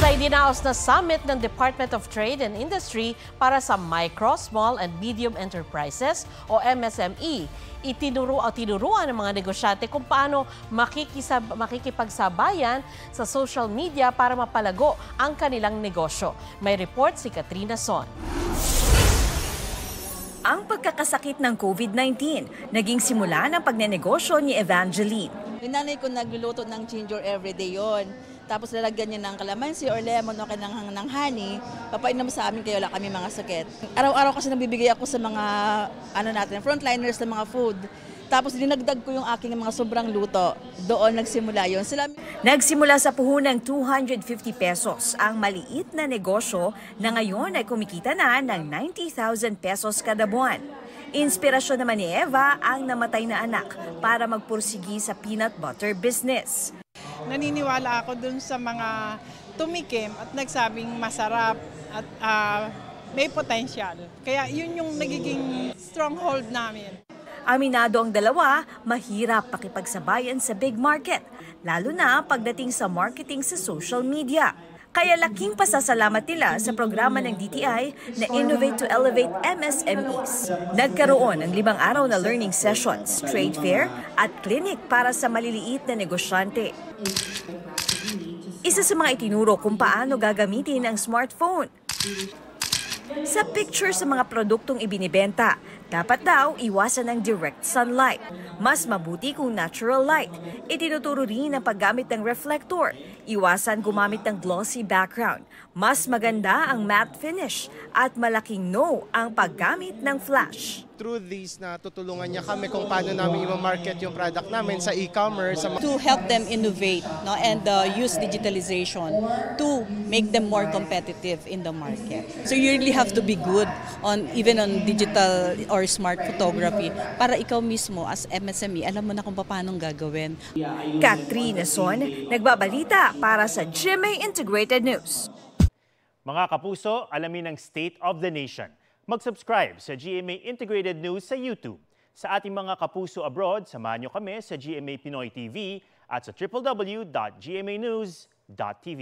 Sa idinaos na summit ng Department of Trade and Industry para sa Micro, Small and Medium Enterprises o MSME, tinuruan ng mga negosyante kung paano makikipagsabayan sa social media para mapalago ang kanilang negosyo. May report si Katrina Son. Ang pagkakasakit ng COVID-19, naging simula ng pagnenegosyo ni Evangeline. Yung nanay ko nagluluto ng ginger everyday yon. Tapos lalagyan niya ng kalamansi or lemon o ng honey. Papainom sa amin kaya wala kami mga sakit. Araw-araw kasi nabibigay ako sa mga frontliners ng mga food. Tapos dinagdag ko yung aking mga sobrang luto. Doon nagsimula yon. Nagsimula sa puhunang 250 pesos ang maliit na negosyo na ngayon ay kumikita na ng 90,000 pesos kada buwan. Inspirasyon naman ni Eva ang namatay na anak para magpursigi sa peanut butter business. Naniniwala ako dun sa mga tumikim at nagsabing masarap at may potensyal. Kaya yun yung nagiging stronghold namin. Aminado ang dalawa, mahirap pakipagsabayan sa big market, lalo na pagdating sa marketing sa social media. Kaya laking pasasalamat nila sa programa ng DTI na Innovate to Elevate MSMEs. Nagkaroon ng 5 araw na learning sessions, trade fair at clinic para sa maliliit na negosyante. Isa sa mga itinuro kung paano gagamitin ang smartphone. Sa picture sa mga produktong ibinibenta, dapat daw iwasan ang direct sunlight. Mas mabuti kung natural light. Itinuturo rin ang paggamit ng reflector. Iwasan gumamit ng glossy background. Mas maganda ang matte finish at malaking no ang paggamit ng flash. Through these, natutulungan niya kami kung paano namin i-market yung product namin sa e-commerce. To help them innovate and use digitalization to make them more competitive in the market. So you really have to be good even on digital or smart photography para ikaw mismo as MSME, alam mo na kung paano gagawin. Katrina Son, nagbabalita para sa GMA Integrated News. Mga kapuso, alamin ang State of the Nation. Mag-subscribe sa GMA Integrated News sa YouTube. Sa ating mga kapuso abroad, samahan nyo kami sa GMA Pinoy TV at sa www.gmanews.tv.